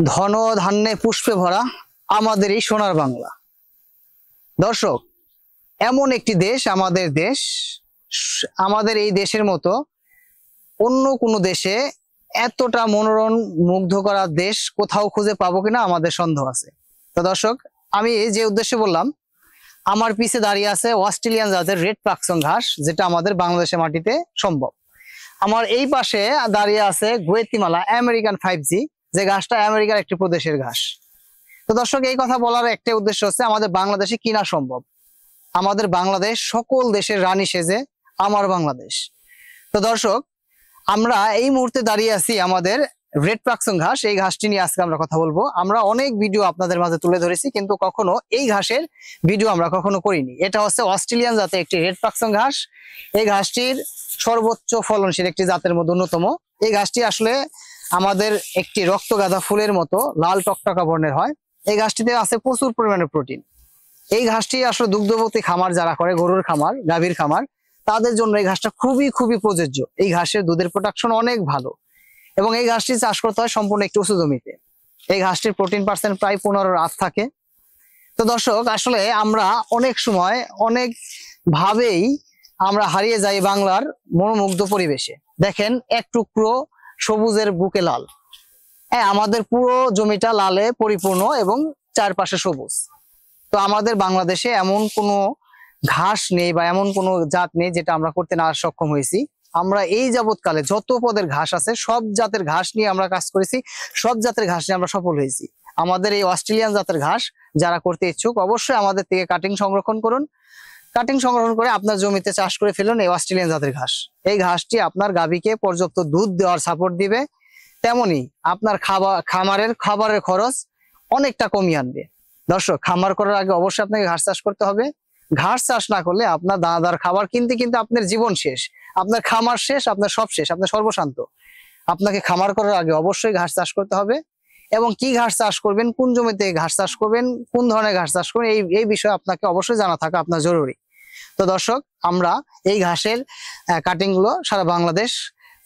ধন ধান্যে পুষ্পে ভরা আমাদের এই সোনার বাংলা। দর্শক, এমন একটি দেশ আমাদের দেশ, আমাদের এই দেশের মতো অন্য কোনো দেশে এতটা মনোরম মুগ্ধ করা দেশ কোথাও খুঁজে পাবো কিনা আমাদের সন্দেহ আছে। তো দর্শক, আমি যে উদ্দেশ্যে বললাম, আমার পিছে দাঁড়িয়ে আছে অস্ট্রেলিয়ান জাতের রেড পাকসং ঘাস, যেটা আমাদের বাংলাদেশের মাটিতে সম্ভব। আমার এই পাশে দাঁড়িয়ে আছে গুয়েতিমালা আমেরিকান 5G, যে ঘাসটা আমেরিকার একটি প্রদেশের ঘাস। তো দর্শক, এই কথা বলার একটা উদ্দেশ্য হচ্ছে আমাদের বাংলাদেশে কিনা সম্ভব। আমাদের বাংলাদেশ সকল দেশের রানী সেজে আমার বাংলাদেশ। তো দর্শক, আমরা এই মুহূর্তে দাঁড়িয়ে আছি আমাদের রেড পাকসং ঘাস। এই ঘাসটি নিয়ে আজকে আমরা কথা বলবো। আমরা অনেক ভিডিও আপনাদের মাঝে তুলে ধরেছি, কিন্তু কখনো এই ঘাসের ভিডিও আমরা কখনো করিনি। এটা হচ্ছে অস্ট্রেলিয়ান জাতের একটি রেড পাকসং ঘাস। এই ঘাসটির সর্বোচ্চ ফলনশীল একটি জাতের মধ্যে অন্যতম। এই ঘাসটি আসলে আমাদের একটি রক্তগাঁদা ফুলের মতো লাল টকটকা বর্ণের হয়। এই ঘাসটিতে আছে প্রচুর পরিমাণে প্রোটিন। এই ঘাসটি আসলে দুগ্ধবতী খামার যারা করে, গরুর খামার, গাভীর খামার, তাদের জন্য এই ঘাসটা খুবই খুবই প্রযোজ্য। এই ঘাসের দুধের প্রোডাকশন অনেক ভালো এবং এই ঘাসটি চাষ করতে হয় সম্পূর্ণ একটি উঁচু জমিতে। এই ঘাসটির প্রোটিন পার্সেন্ট প্রায় 15 থাকে। তো দর্শক, আসলে আমরা অনেক সময় অনেক ভাবেই আমরা হারিয়ে যাই বাংলার মনোমুগ্ধ পরিবেশে। দেখেন, এক টুকরো সবুজের বুকে লাল। হ্যাঁ, আমাদের পুরো জমিটা লালে পরিপূর্ণ এবং চারপাশে সবুজ। তো আমাদের বাংলাদেশে এমন কোনো ঘাস নেই বা এমন কোনো জাত নেই যেটা আমরা করতে না সক্ষম হয়েছি। আমরা এই যাবৎকালে যত পদের ঘাস আছে সব জাতের ঘাস নিয়ে আমরা কাজ করেছি, সব জাতের ঘাস নিয়ে আমরা সফল হয়েছি। আমাদের এই অস্ট্রেলিয়ান জাতের ঘাস যারা করতে ইচ্ছুক, অবশ্যই আমাদের থেকে কাটিং সংরক্ষণ করুন। কাটিং সংরক্ষণ করে আপনার জমিতে চাষ করে ফেলুন এই অস্ট্রেলিয়ান জাতের ঘাস। এই ঘাসটি আপনার গাভীকে পর্যাপ্ত দুধ দেওয়ার সাপোর্ট দিবে, তেমনি আপনার খাবারের খরচ অনেকটা কমিয়ে আনবে। দর্শক, খামার করার আগে অবশ্যই আপনাকে ঘাস চাষ করতে হবে। ঘাস চাষ না করলে আপনার দানাদার খাবার কিনতে কিনতে আপনার জীবন শেষ, আপনার খামার শেষ, আপনার সব শেষ, আপনার সর্বশান্ত। আপনাকে খামার করার আগে অবশ্যই ঘাস চাষ করতে হবে এবং কি ঘাস চাষ করবেন, কোন জমিতে ঘাস চাষ করবেন, কোন ধরনের ঘাস চাষ করবেন, এই বিষয়ে আপনাকে অবশ্যই জানা থাকা আপনার জরুরি। তো দর্শক, আমরা এই ঘাসের কাটিং গুলো সারা বাংলাদেশ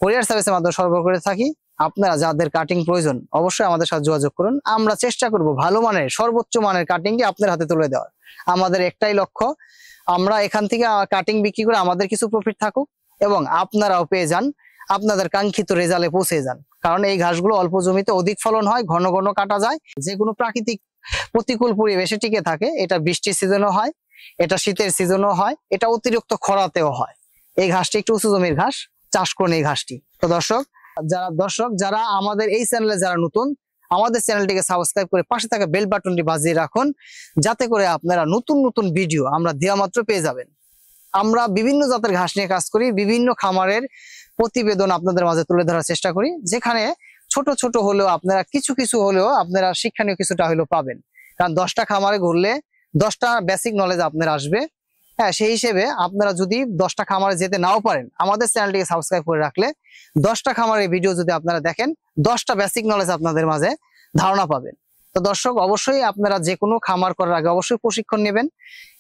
কোরিয়ার সার্ভিসের মাধ্যমে সরবরাহ করে থাকি। আপনারা যাদের কাটিং প্রয়োজন অবশ্যই আমাদের সাথে যোগাযোগ করুন। আমরা চেষ্টা করব ভালো মানের, সর্বোচ্চ মানের কাটিংকে আপনার হাতে তুলে দেওয়ার। আমাদের একটাই লক্ষ্য, আমরা এখান থেকে কাটিং বিক্রি করে আমাদের কিছু প্রফিট থাকুক এবং আপনারাও পেয়ে যান, আপনাদের কাঙ্ক্ষিত রেজাল্টে পৌঁছে যান। কারণ এই ঘাসগুলো অল্প জমিতে অধিক ফলন হয়, ঘন ঘন কাটা যায়, যে কোনো প্রাকৃতিক প্রতিকূল পরিবেশে টিকে থাকে। এটা বৃষ্টির সিজনও হয়, এটা শীতের সিজনও হয়, এটা অতিরিক্ত খরাতেও হয়। এই ঘাসটি একটু উঁচু জমির ঘাস, চাষ করুন এই ঘাসটি। তো দর্শক, যারা আমাদের এই চ্যানেলে যারা নতুন, আমাদের চ্যানেলটিকে সাবস্ক্রাইব করে পাশে থাকা বেল বাটনটি বাজিয়ে রাখুন, যাতে করে আপনারা নতুন নতুন ভিডিও আমরা দেওয়া মাত্র পেয়ে যাবেন। আমরা বিভিন্ন জাতের ঘাস নিয়ে কাজ করি, বিভিন্ন খামারের প্রতিবেদন আপনাদের মাঝে তুলে ধরার চেষ্টা করি, যেখানে ছোট ছোট হলেও আপনারা কিছু হলেও আপনারা শিক্ষণীয় কিছুটা হলেও পাবেন। কারণ 10টা খামারে ঘুরলে 10টা বেসিক নলেজ আপনার আসবে। হ্যাঁ, সেই হিসেবে আপনারা যদি 10টা খামারে যেতে নাও পারেন, আমাদের চ্যানেলটিকে সাবস্ক্রাইব করে রাখলে 10টা খামারের ভিডিও যদি আপনারা দেখেন, 10টা বেসিক নলেজ আপনাদের মাঝে ধারণা পাবেন। তো দর্শক, অবশ্যই আপনারা যে কোনো খামার করার আগে অবশ্যই প্রশিক্ষণ নেবেন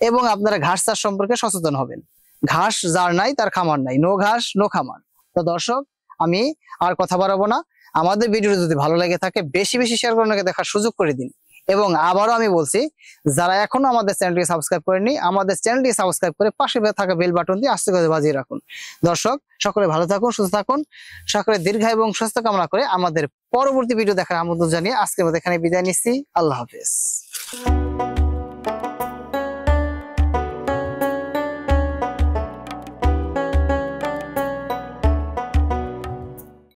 এবং আপনারা ঘাস চাষ সম্পর্কে সচেতন হবেন। ঘাস যার নাই তার খামার নাই, নো ঘাস নো খামার। তো দর্শক, আমি আর কথা বাড়াবো না। আমাদের ভিডিও যদি ভালো লেগে থাকে বেশি বেশি শেয়ার করে দেখার সুযোগ করে দিন। এবং আবারও আমি বলছি, যারা এখনো আমাদের চ্যানেলটিকে সাবস্ক্রাইব করেননি, আমাদের চ্যানেলটিকে সাবস্ক্রাইব করে পাশে থাকা বেল বাটন দিয়ে আস্তে করে বাজিয়ে রাখুন। দর্শক, সকলে ভালো থাকুন, সুস্থ থাকুন, সকলে দীর্ঘায়ু এবং সুস্থ কামনা করে আমাদের পরবর্তী ভিডিও দেখার আমন্ত্রণ জানিয়ে আজকের মতো এখানে বিদায় নিচ্ছি। আল্লাহ হাফেজ।